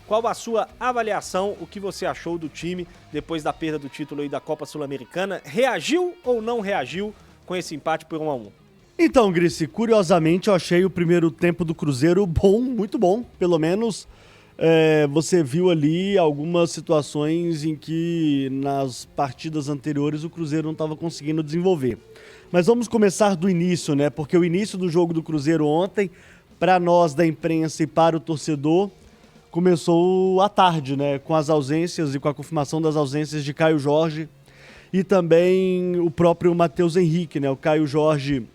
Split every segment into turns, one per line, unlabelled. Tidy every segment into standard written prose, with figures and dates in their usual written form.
qual a sua avaliação, o que você achou do time depois da perda do título aí da Copa Sul-Americana? Reagiu ou não reagiu com esse empate por 1-1?
Então, Grice, curiosamente eu achei o primeiro tempo do Cruzeiro bom, muito bom. Pelo menos você viu ali algumas situações em que nas partidas anteriores o Cruzeiro não estava conseguindo desenvolver. Mas vamos começar do início, né? Porque o início do jogo do Cruzeiro ontem, para nós da imprensa e para o torcedor, começou à tarde, né? Com as ausências e com a confirmação das ausências de Caio Jorge e também o próprio Matheus Henrique, né? O Caio Jorge...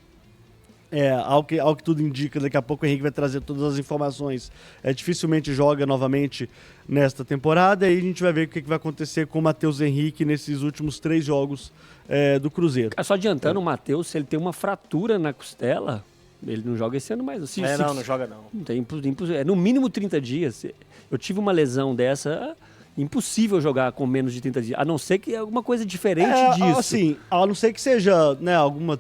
ao que tudo indica, daqui a pouco o Henrique vai trazer todas as informações. Dificilmente joga novamente nesta temporada e a gente vai ver o que vai acontecer com o Matheus Henrique nesses últimos 3 jogos do Cruzeiro.
Só adiantando, o Matheus, se ele tem uma fratura na costela, ele não joga esse ano mais.
Não joga não.
É no mínimo 30 dias. Eu tive uma lesão dessa... Impossível jogar com menos de 30 dias, a não ser que é alguma coisa diferente disso.
Assim, a não ser que seja, né, alguma...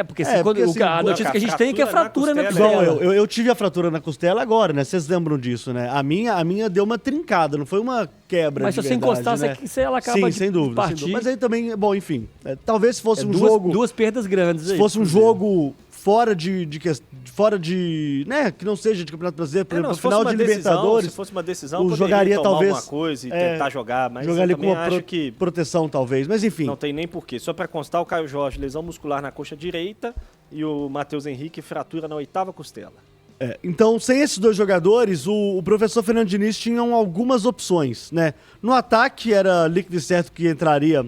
Porque a notícia que a gente tem é que é fratura na costela.
Eu tive a fratura na costela agora, né? Vocês lembram disso, né? A minha deu uma trincada, não foi uma quebra.
Mas se você encostar, né? Ela acaba
Sim, sem dúvida,
partir.
Sem dúvida. Mas aí também, bom, enfim. Talvez se fosse jogo...
Duas perdas grandes aí.
Se fosse um jogo fora de, né, que não seja de Campeonato Brasileiro, por exemplo, final de Libertadores.
Se fosse uma decisão,
jogaria talvez
alguma coisa e tentar jogar, mas
jogar ali com uma
acho que
proteção talvez, mas enfim.
Não tem nem porquê. Só para constar, o Caio Jorge, lesão muscular na coxa direita e o Matheus Henrique, fratura na 8ª costela.
Então, sem esses 2 jogadores, o professor Fernando Diniz tinha algumas opções, né? No ataque era líquido e certo que entraria,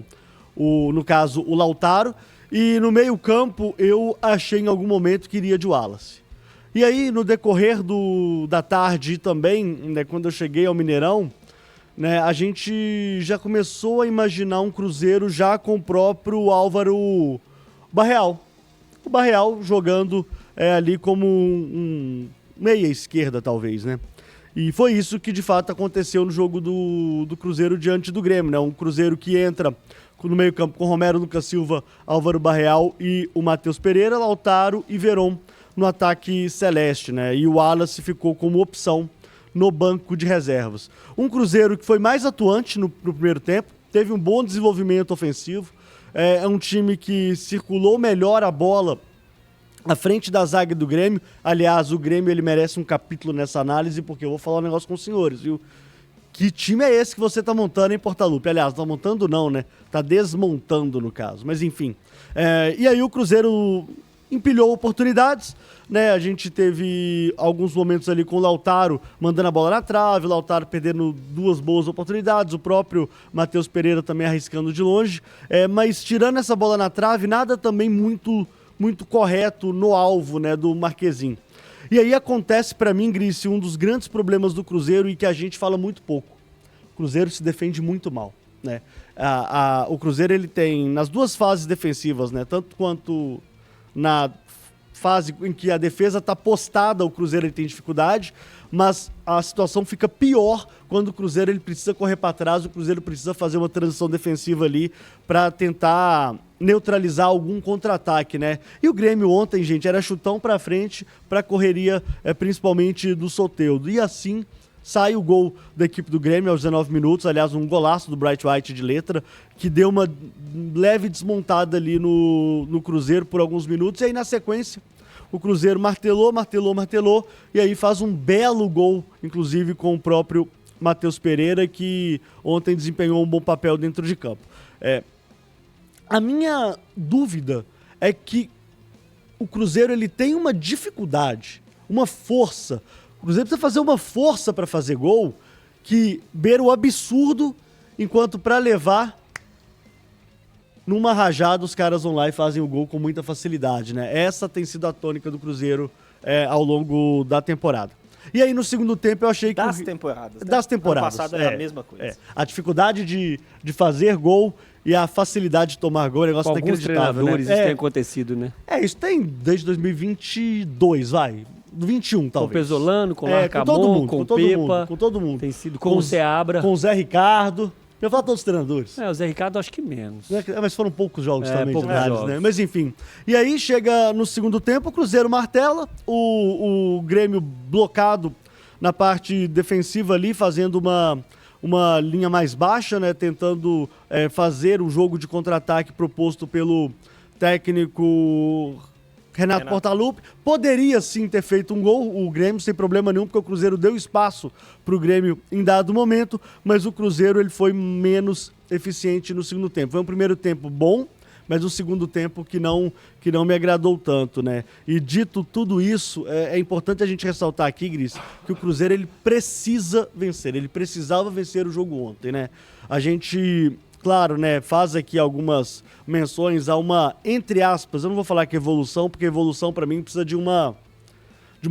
no caso, o Lautaro. E no meio-campo, eu achei em algum momento que iria de Wallace. E aí, no decorrer da tarde também, né, quando eu cheguei ao Mineirão, né, a gente já começou a imaginar um Cruzeiro já com o próprio Álvaro Barreal. O Barreal jogando ali como um meia-esquerda, talvez, né? E foi isso que, de fato, aconteceu no jogo do Cruzeiro diante do Grêmio, né? Um Cruzeiro que entra no meio-campo com Romero, Lucas Silva, Álvaro Barreal e o Matheus Pereira, Lautaro e Veron no ataque celeste, né? E o Wallace ficou como opção no banco de reservas. Um Cruzeiro que foi mais atuante no primeiro tempo, teve um bom desenvolvimento ofensivo, é um time que circulou melhor a bola à frente da zaga do Grêmio. Aliás, o Grêmio ele merece um capítulo nessa análise, porque eu vou falar um negócio com os senhores, viu? Que time é esse que você tá montando em Portalupe? Aliás, tá montando não, né? Tá desmontando, no caso. Mas enfim. E aí o Cruzeiro empilhou oportunidades, né? A gente teve alguns momentos ali com o Lautaro mandando a bola na trave, o Lautaro perdendo 2 boas oportunidades, o próprio Matheus Pereira também arriscando de longe. Mas tirando essa bola na trave, nada também muito correto no alvo, né, do Marquezin. E aí acontece pra mim, Grice, um dos grandes problemas do Cruzeiro e que a gente fala muito pouco. O Cruzeiro se defende muito mal, né? O Cruzeiro ele tem nas 2 fases defensivas, né? Tanto quanto na fase em que a defesa está postada, o Cruzeiro ele tem dificuldade, mas a situação fica pior quando o Cruzeiro ele precisa correr para trás, o Cruzeiro precisa fazer uma transição defensiva ali para tentar neutralizar algum contra-ataque, né? E o Grêmio ontem, gente, era chutão para frente, para correria, principalmente do Soteldo. E assim sai o gol da equipe do Grêmio aos 19 minutos, aliás, um golaço do Bright White de letra, que deu uma leve desmontada ali no Cruzeiro por alguns minutos, e aí na sequência o Cruzeiro martelou, e aí faz um belo gol, inclusive com o próprio Matheus Pereira, que ontem desempenhou um bom papel dentro de campo. A minha dúvida é que o Cruzeiro ele tem uma dificuldade, uma força. O Cruzeiro precisa fazer uma força para fazer gol que beira o absurdo, enquanto para levar numa rajada os caras vão lá e fazem o gol com muita facilidade, né? Essa tem sido a tônica do Cruzeiro ao longo da temporada. E aí no segundo tempo eu achei que...
Das temporadas.
Das temporadas.
Ano passado era a mesma coisa.
A dificuldade de fazer gol e a facilidade de tomar gol, é um negócio inacreditável, né?
Isso tem acontecido, né?
Isso tem desde 2022, vai. 21, talvez.
Com o Pesolano, com o Larcamon, com o Pepa.
Com todo mundo.
Tem sido com o Seabra.
Com o Zé Ricardo. Eu falo todos os treinadores.
O Zé Ricardo acho que menos.
Mas foram poucos jogos também,
poucos jogos.
né? Mas enfim. E aí chega no segundo tempo, o Cruzeiro martela, o Grêmio blocado na parte defensiva ali, fazendo uma linha mais baixa, né? Tentando fazer o jogo de contra-ataque proposto pelo técnico Renato Portaluppi. Poderia sim ter feito um gol, o Grêmio, sem problema nenhum, porque o Cruzeiro deu espaço para o Grêmio em dado momento, mas o Cruzeiro ele foi menos eficiente no segundo tempo. Foi um primeiro tempo bom, mas um segundo tempo que não me agradou tanto, né? E dito tudo isso, é importante a gente ressaltar aqui, Gris, que o Cruzeiro ele precisa vencer, ele precisava vencer o jogo ontem, né? A gente, claro, né, faz aqui algumas menções a uma, entre aspas, eu não vou falar que evolução, porque evolução para mim precisa de uma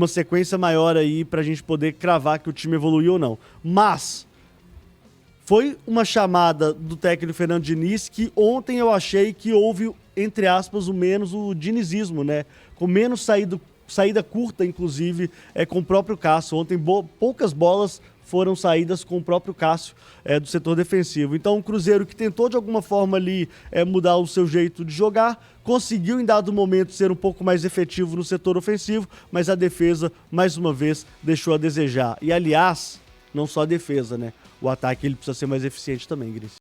sequência maior aí pra gente poder cravar que o time evoluiu ou não. Mas foi uma chamada do técnico Fernando Diniz que ontem eu achei que houve, entre aspas, o dinizismo, né? Com menos saída curta, inclusive, com o próprio Cássio. Ontem poucas bolas foram saídas com o próprio Cássio do setor defensivo. Então o Cruzeiro, que tentou de alguma forma ali mudar o seu jeito de jogar, conseguiu em dado momento ser um pouco mais efetivo no setor ofensivo, mas a defesa, mais uma vez, deixou a desejar. E aliás, não só a defesa, né? O ataque ele precisa ser mais eficiente também, Gris.